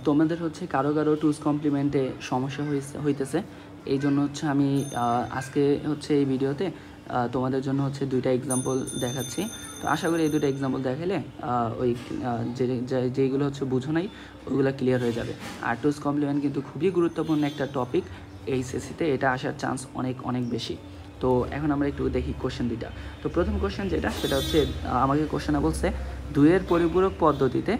তোমাদের হচ্ছে কারো কারো টুস কমপ্লিমেন্টে সমস্যা হইতেছে, এই জন্য হচ্ছে আমি আজকে হচ্ছে এই ভিডিওতে তোমাদের জন্য হচ্ছে দুইটা এক্সাম্পল দেখাচ্ছি। তো আশা করি এই দুটো এক্সাম্পল দেখালে ওই যেইগুলো হচ্ছে বুঝো নাই ওইগুলো ক্লিয়ার হয়ে যাবে। আর টুস কমপ্লিমেন্ট কিন্তু খুবই গুরুত্বপূর্ণ একটা টপিক এইচএসসিতে, এটা আসার চান্স অনেক অনেক বেশি। তো এখন আমরা একটু দেখি কোশ্চেন দুইটা। তো প্রথম কোশ্চেন যেটা, সেটা হচ্ছে আমাকে কোশ্চেনে বলছে 2-এর পরিপূরক পদ্ধতিতে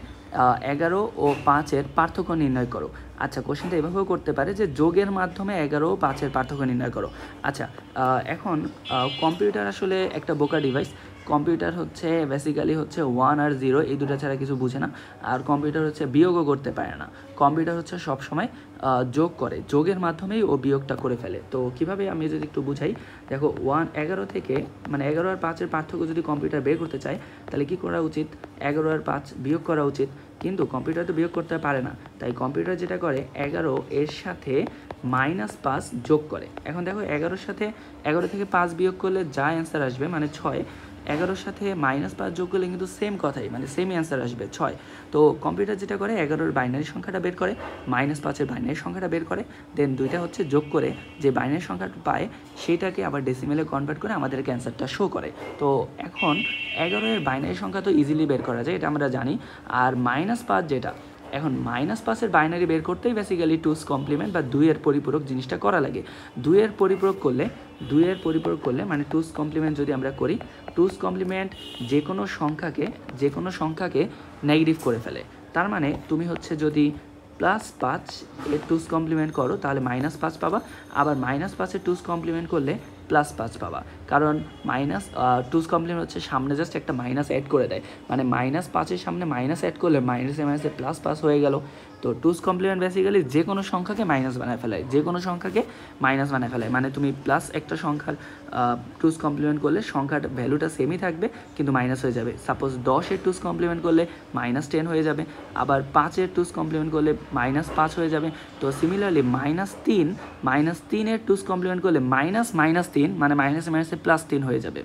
11 ও 5-এর পার্থক্য নির্ণয় করো। আচ্ছা, কোশ্চেনটা এভাবেও করতে পারে যে যোগের মাধ্যমে 11 ও 5-এর পার্থক্য নির্ণয় করো। আচ্ছা, এখন কম্পিউটার আসলে একটা বোকা ডিভাইস। কম্পিউটার হচ্ছে বেসিক্যালি হচ্ছে 1 আর 0 এই দুটো ছাড়া কিছু বুঝে না। আর কম্পিউটার হচ্ছে বিয়োগও করতে পারে না। কম্পিউটার হচ্ছে সবসময় যোগ করে, যোগের মাধ্যমেই ও বিয়োগটা করে ফেলে। তো কীভাবে আমি যদি একটু বুঝাই, দেখো 11 থেকে মানে 11 আর 5-এর পার্থক্য যদি কম্পিউটার বের করতে চায় তাহলে কী করা উচিত? 11 আর 5 বিয়োগ করা উচিত, কিন্তু কম্পিউটার তো বিয়োগ করতে পারে না। তাই কম্পিউটার যেটা করে 11 এর সাথে -5 যোগ করে। এখন দেখো 11-এর সাথে 11 থেকে 5 বিয়োগ করলে যা অ্যান্সার আসবে মানে 6, 11-এর সাথে -5 যোগ করলে কিন্তু সেম কথাই, মানে সেম অ্যান্সার আসবে 6। তো কম্পিউটার যেটা করে 11-এর বাইনারি সংখ্যাটা বের করে, -5-এর বাইনারি সংখ্যাটা বের করে, দেন দুইটা হচ্ছে যোগ করে যে বাইনারি সংখ্যাটা পায় সেটাকে আবার ডেসিমেলে কনভার্ট করে আমাদেরকে অ্যান্সারটা শো করে। তো এখন 11-এর বাইনারি সংখ্যা তো ইজিলি বের করা যায়, এটা আমরা জানি। আর -5 যেটা, এখন -5-এর বাইনারি বের করতেই বেসিক্যালি টুস কমপ্লিমেন্ট বা 2-এর পরিপূরক জিনিসটা করা লাগে। 2-এর পরিপূরক করলে মানে টুস কমপ্লিমেন্ট যদি আমরা করি, টুস কমপ্লিমেন্ট যে কোনো সংখ্যাকে নেগেটিভ করে ফেলে। তার মানে তুমি হচ্ছে যদি +5 এর টুস কমপ্লিমেন্ট করো তাহলে -5 পাবা, আবার -5-এর টুস কমপ্লিমেন্ট করলে +5 পাবা। কারণ টুস কমপ্লিমেন্ট হচ্ছে সামনে জাস্ট একটা মাইনাস অ্যাড করে দেয়, মানে -5-এর সামনে মাইনাস অ্যাড করলে মাইনাসে মাইনাসে +5 হয়ে গেল। তো টুস কমপ্লিমেন্ট বেসিক্যালি যে কোনো সংখ্যাকে মাইনাস বানায় ফেলায়, মানে তুমি প্লাস একটা সংখ্যার টুস কমপ্লিমেন্ট করলে সংখ্যার ভ্যালুটা সেমই থাকবে কিন্তু মাইনাস হয়ে যাবে। সাপোজ 10-এর টুস কমপ্লিমেন্ট করলে -10 হয়ে যাবে, আবার 5-এর টুস কমপ্লিমেন্ট করলে -5 হয়ে যাবে। তো সিমিলারলি -3-এর টুস কমপ্লিমেন্ট করলে -3 মানে মাইনাসে মাইনাসে +3 হয়ে যাবে।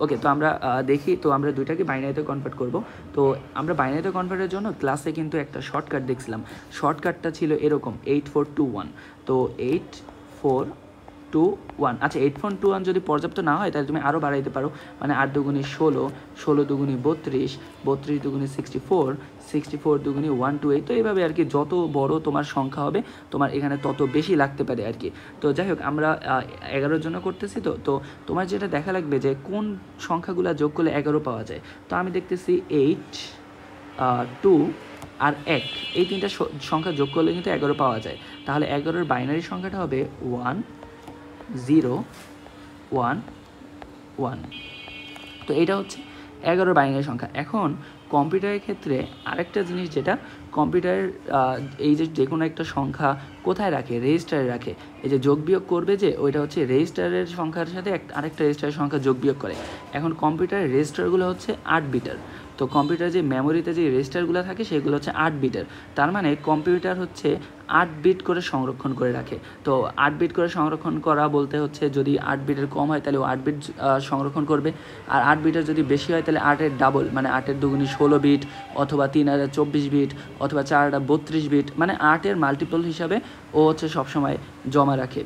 ওকে, তো আমরা দেখি, তো আমরা দুইটাকে বাইনারিতে কনভার্ট করব। তো আমরা বাইনারিতে কনভার্টের জন্য ক্লাসে কিন্তু একটা শর্টকাট দেখছিলাম, শর্টকাটটা ছিল এরকম 8421। তো 8421, আচ্ছা 8421 যদি পর্যাপ্ত না হয় তাহলে তুমি আরও বাড়াইতে পারো, মানে 8 দুগুণি 16, 16 দুগুণি 32, 32 দুগুণি 64, 64 দুগুণি 128। তো এইভাবে আর কি যত বড় তোমার সংখ্যা হবে তোমার এখানে তত বেশি লাগতে পারে আর কি। তো যাই হোক, আমরা 11-এর জন্য করতেছি। তো তোমার যেটা দেখা লাগবে যে কোন সংখ্যাগুলো যোগ করলে 11 পাওয়া যায়। তো আমি দেখতেছি 8, 2 আর 1, এই তিনটা সংখ্যা যোগ করলে কিন্তু 11 পাওয়া যায়। তাহলে 11-এর বাইনারি সংখ্যাটা হবে 1 0 1 1। তো এটা হচ্ছে 11-এর বাইনারি সংখ্যা। এখন কম্পিউটারের ক্ষেত্রে আরেকটা জিনিস, যেটা কম্পিউটারের এই যে কোনো একটা সংখ্যা কোথায় রাখে? রেজিস্টারে রাখে। এই যে যোগ বিয়োগ করবে যে, ওইটা হচ্ছে রেজিস্টারের সংখ্যার সাথে আরেকটা রেজিস্টারের সংখ্যা যোগ বিয়োগ করে। এখন কম্পিউটারের রেজিস্টারগুলো হচ্ছে 8 বিটার। তো কম্পিউটার যে মেমোরিতে যে রেজিস্টারগুলো থাকে সেগুলো হচ্ছে 8 বিটার। তার মানে কম্পিউটার হচ্ছে 8 বিট করে সংরক্ষণ করে রাখে। তো 8 বিট করে সংরক্ষণ করা বলতে হচ্ছে যদি 8 বিটের কম হয় তাহলে ও 8 বিট সংরক্ষণ করবে, আর 8 বিটের যদি বেশি হয় তাহলে 8-এর ডাবল, মানে 8-এর দুগুণি 16 বিট, অথবা 3-এর 24 বিট, অথবা 4-এর 32 বিট, মানে 8-এর মাল্টিপল হিসাবে ও হচ্ছে সবসময় জমা রাখে।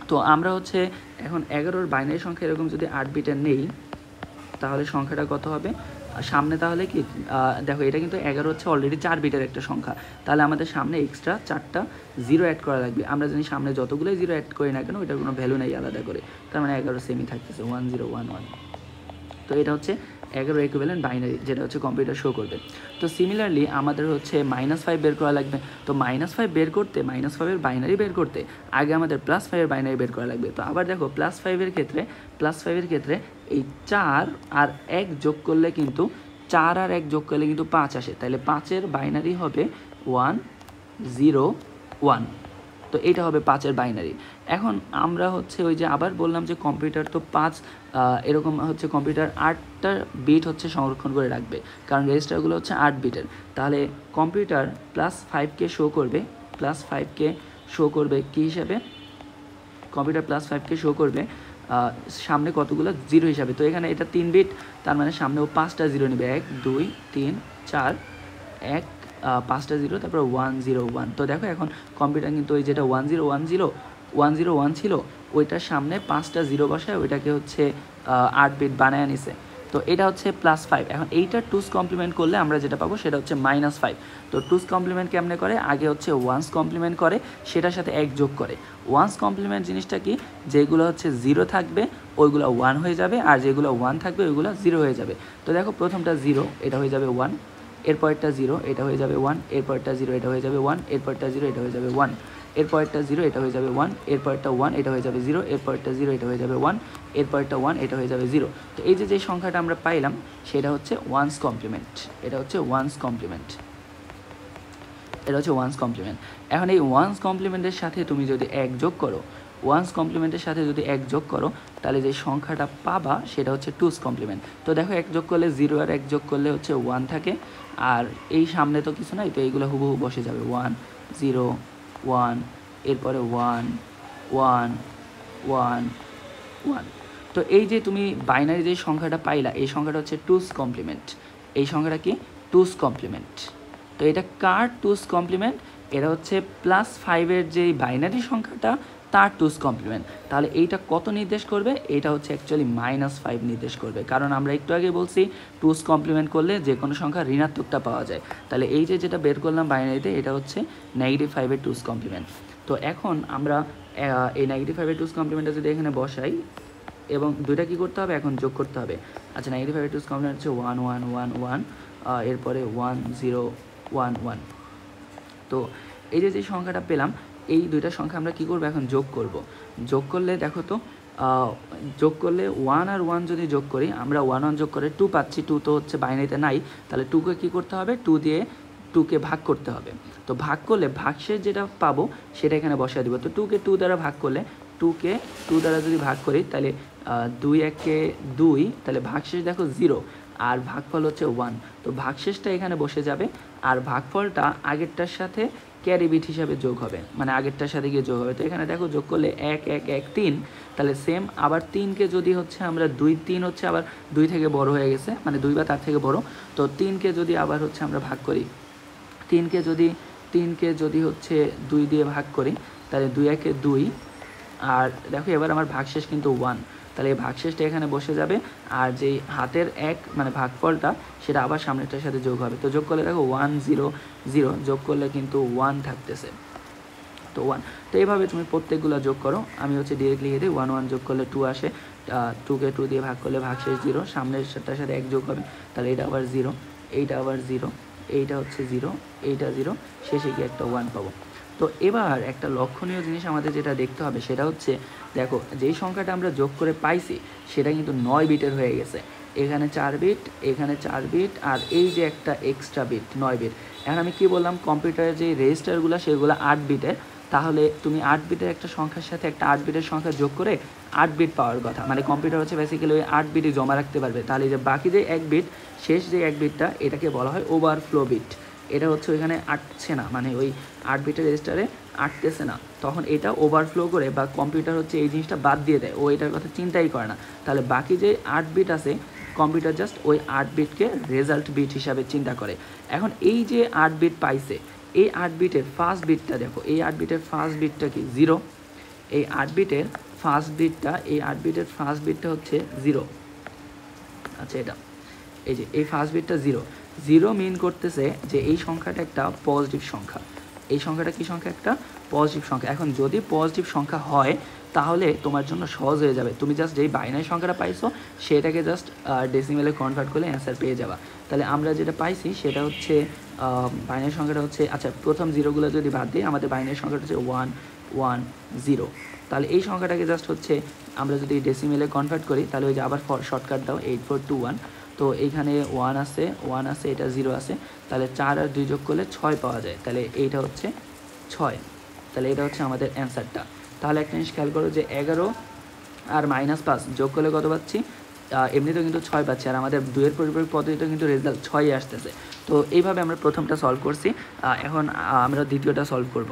তো আমরা হচ্ছে এখন 11-এর বাইনারি সংখ্যা এরকম যদি 8 বিটের নেই তাহলে সংখ্যাটা কত হবে সামনে? তাহলে কি দেখো, এটা কিন্তু 11 হচ্ছে অলরেডি 4 বিটের একটা সংখ্যা, তাহলে আমাদের সামনে এক্সট্রা 4টা 0 অ্যাড করা লাগবে। আমরা জানি সামনে যতগুলোই 0 অ্যাড করি না কেন ওইটার কোনো ভ্যালু নেই আলাদা করে, তার মানে 11 সেমই থাকতেছে 1011। তো এটা হচ্ছে 11 ইকুইভ্যালেন্ট বাইনারি, যেটা হচ্ছে কম্পিউটার শো করবে। তো সিমিলারলি আমাদের হচ্ছে -5 বের করা লাগবে। তো -5 বের করতে, -5-এর বাইনারি বের করতে আগে আমাদের +5-এর বাইনারি বের করা লাগবে। তো আবার দেখো +5-এর ক্ষেত্রে এই 4 আর 1 যোগ করলে কিন্তু 4 আর 1 যোগ করলে কিন্তু 5 আসে, তাহলে 5-এর বাইনারি হবে 101। তো এটা হবে 5-এর বাইনারি। এখন আমরা হচ্ছে ওই যে আবার বললাম যে কম্পিউটার তো 5 এরকম হচ্ছে কম্পিউটার 8টা বিট হচ্ছে সংরক্ষণ করে রাখবে, কারণ রেজিস্টারগুলো হচ্ছে 8 বিটের। তাহলে কম্পিউটার +5কে শো করবে কী হিসাবে? কম্পিউটার +5কে শো করবে সামনে কতগুলো 0 হিসাবে। তো এখানে এটা 3 বিট, তার মানে সামনে ও 5টা 0 নেবে, 1 2 3 4, 1 5টা 0, তারপর 1 0 1। তো দেখো এখন কম্পিউটার কিন্তু ওই যেটা 1 0 1 0 1 0 1 ছিল ওইটার সামনে 5টা 0 বসায় ওইটাকে হচ্ছে 8 বিট বানায় নিছে। তো এটা হচ্ছে +5। এখন এইটা 2's কমপ্লিমেন্ট করলে আমরা যেটা পাবো সেটা হচ্ছে -5। তো 2's কমপ্লিমেন্ট কেমনে করে, আগে হচ্ছে 1's কমপ্লিমেন্ট করে, সেটার সাথে 1 যোগ করে। 1's কমপ্লিমেন্ট জিনিসটা কি, যেগুলো হচ্ছে 0 থাকবে ওইগুলো 1 হয়ে যাবে, আর যেগুলো 1 থাকবে ওইগুলো 0 হয়ে যাবে। তো দেখো প্রথমটা 0, এটা হয়ে যাবে 1, এরপরটা 0, এটা হয়ে যাবে 1, এরপরটা 0, এটা হয়ে যাবে 1, এরপরটা 0, এটা হয়ে যাবে 1, এরপরটা 0, এটা হয়ে যাবে 1, এরপরটা 1, এটা হয়ে যাবে 0, এরপরটা 0, এটা হয়ে যাবে 1, এরপরটা 1, এটা হয়ে যাবে 0। তো এই যে সংখ্যাটা আমরা পাইলাম সেটা হচ্ছে 1's কমপ্লিমেন্ট। এটা হচ্ছে 1's কমপ্লিমেন্ট, এটা হচ্ছে 1's কমপ্লিমেন্ট। এখন এই 1's কমপ্লিমেন্টের সাথে তুমি যদি 1 যোগ করো, 1's কমপ্লিমেন্টের সাথে যদি 1 যোগ করো তাহলে যে সংখ্যাটা পাবা সেটা হচ্ছে 2's কমপ্লিমেন্ট। তো দেখো 1 যোগ করলে 0 আর 1 যোগ করলে হচ্ছে 1 থাকে, আর এই সামনে তো কিছু নাই, তো এইগুলো হুবহু বসে যাবে 1 0 1, এরপরে 1 1 1 1। তো এই যে তুমি বাইনারি যে সংখ্যাটা পাইলা এই সংখ্যাটা হচ্ছে 2's কমপ্লিমেন্ট। এই সংখ্যাটা কি 2's কমপ্লিমেন্ট। তো এটা কার 2's কমপ্লিমেন্ট, এটা হচ্ছে +5 যে বাইনারি সংখ্যাটা তার 2's কমপ্লিমেন্ট। তাহলে এইটা কত নির্দেশ করবে, এটা হচ্ছে অ্যাকচুয়ালি -5 নির্দেশ করবে, কারণ আমরা একটু আগে বলছি 2's কমপ্লিমেন্ট করলে যে কোনো সংখ্যা ঋণাত্মকটা পাওয়া যায়। তাহলে এই যে যেটা বের করলাম বাইনারিতে এটা হচ্ছে -5 এর 2's কমপ্লিমেন্ট। তো এখন আমরা এই -5 এর 2's কমপ্লিমেন্টটা যদি এখানে বসাই এবং দুইটা কী করতে হবে, এখন যোগ করতে হবে। আচ্ছা, -5 এর 2's কমপ্লিমেন্ট হচ্ছে 1 1 1 1, এরপরে 1 0 1 1। তো এই যে সংখ্যাটা পেলাম এই দুইটা সংখ্যা আমরা কি করব, এখন যোগ করব। যোগ করলে দেখো তো যোগ করলে 1 আর 1 যদি যোগ করি, আমরা 1 1 যোগ করে 2 পাচ্ছি। 2 তো হচ্ছে বাইনারিতে নাই, তাহলে 2কে কী করতে হবে, 2 দিয়ে 2কে ভাগ করতে হবে। তো ভাগ করলে ভাগশেষ যেটা পাবো সেটা এখানে বসায় দিব। তো 2কে 2 দ্বারা ভাগ করলে, 2কে 2 দ্বারা যদি ভাগ করি তাহলে 2 1 2, তাহলে ভাগশেষ দেখো 0 আর ভাগফল হচ্ছে 1। তো ভাগশেষটা এখানে বসে যাবে আর ভাগফলটা আগেরটার সাথে ক্যারি বিট হিসাবে যোগ হবে, মানে আগেরটার সাথে গিয়ে যোগ হবে। তো এখানে দেখো যোগ করলে 1 1 1 3, তাহলে সেম আবার 3কে যদি হচ্ছে আমরা 2 3 হচ্ছে আবার 2 থেকে বড় হয়ে গেছে, মানে 2 বা তার থেকে বড়। তো 3কে যদি আবার হচ্ছে আমরা ভাগ করি, 3কে যদি হচ্ছে 2 দিয়ে ভাগ করি তাহলে 2 1 2। আর দেখো এবার আমার ভাগশেষ কিন্তু 1, তাহলে এই ভাগশেষটা এখানে বসে যাবে আর যেই হাতের 1 মানে ভাগফলটা সেটা আবার সামনেরটার সাথে যোগ হবে। তো যোগ করলে দেখো 1 0 0, যোগ করলে কিন্তু 1 থাকতেছে, তো 1। তো এইভাবে তুমি প্রত্যেকগুলো যোগ করো, আমি হচ্ছে ডিরেক্ট লিখে দিই 1 1 যোগ করলে 2 আসে, 2কে 2 দিয়ে ভাগ করলে ভাগশেষ 0, সামনেরটার সাথে 1 যোগ হবে, তাহলে এটা আবার 0, এইটা আবার 0, এইটা হচ্ছে 0, এইটা 0, শেষে গিয়ে একটা 1 পাবো। তো এবার একটা লক্ষণীয় জিনিস আমাদের যেটা দেখতে হবে সেটা হচ্ছে, দেখো যেই সংখ্যাটা আমরা যোগ করে পাইছি সেটা কিন্তু 9 বিটের হয়ে গেছে। এখানে 4 বিট, এখানে 4 বিট, আর এই যে একটা এক্সট্রা বিট 9 বিট। এখন আমি কি বললাম, কম্পিউটারের যে রেজিস্টারগুলো সেগুলো 8 বিটের, তাহলে তুমি 8 বিটের একটা সংখ্যার সাথে একটা 8 বিটের সংখ্যা যোগ করে 8 বিট পাওয়ার কথা, মানে কম্পিউটার হচ্ছে বেসিক্যালি ওই 8 বিটই জমা রাখতে পারবে। তাহলে যে বাকি যে 1 বিট, শেষ যে 1 বিটটা, এটাকে বলা হয় ওভারফ্লো বিট। এটা হচ্ছে ওইখানে আটছে না, মানে ওই 8 বিটের রেজিস্টারে আটতেছে না, তখন এটা ওভারফ্লো করে বা কম্পিউটার হচ্ছে এই জিনিসটা বাদ দিয়ে দেয়, ও এটার কথা চিন্তাই করে না। তাহলে বাকি যে 8 বিট আছে কম্পিউটার জাস্ট ওই 8 বিটকে রেজাল্ট বিট হিসাবে চিন্তা করে। এখন এই যে 8 বিট পাইছে, এই 8 বিটের ফার্স্ট বিটটা দেখো, এই 8 বিটের ফার্স্ট বিটটা কি 0, এই 8 বিটের ফার্স্ট বিটটা, এই 8 বিটের ফার্স্ট বিটটা হচ্ছে 0। আচ্ছা, এটা এই যে এই ফার্স্ট বিটটা 0 0 মিন করতেছে যে এই সংখ্যাটা একটা পজিটিভ সংখ্যা। এই সংখ্যাটা কি সংখ্যা, একটা পজিটিভ সংখ্যা। এখন যদি পজিটিভ সংখ্যা হয় তাহলে তোমার জন্য সহজ হয়ে যাবে, তুমি জাস্ট যেই বাইনারি সংখ্যাটা পাইছো সেটাকে জাস্ট ডেসিমেলে কনভার্ট করলে অ্যান্সার পেয়ে যাবা। তাহলে আমরা যেটা পাইছি সেটা হচ্ছে বাইনারি সংখ্যাটা হচ্ছে, আচ্ছা প্রথম জিরোগুলো যদি বাদ দিই, আমাদের বাইনারি সংখ্যাটা হচ্ছে 1 1 0। তাহলে এই সংখ্যাটাকে জাস্ট হচ্ছে আমরা যদি ডেসিমেলে কনভার্ট করি তাহলে ওই যে আবার শর্টকাট দাও 8421। তো এইখানে 1 আছে, এটা 0 আছে, তাহলে 4 আর 2 যোগ করলে 6 পাওয়া যায়, তাহলে এইটা হচ্ছে 6। তাহলে এটা হচ্ছে আমাদের অ্যান্সারটা। তাহলে একটা জিনিস খেয়াল করো যে 11 আর -5 যোগ করলে কত পাচ্ছি, এমনিতেও কিন্তু 6 পাচ্ছি, আর আমাদের 2-এর পরিপূরক পদ্ধতিতে কিন্তু রেজাল্ট 6ই আসতেছে। তো এইভাবে আমরা প্রথমটা সলভ করছি, এখন আমরা দ্বিতীয়টা সলভ করব।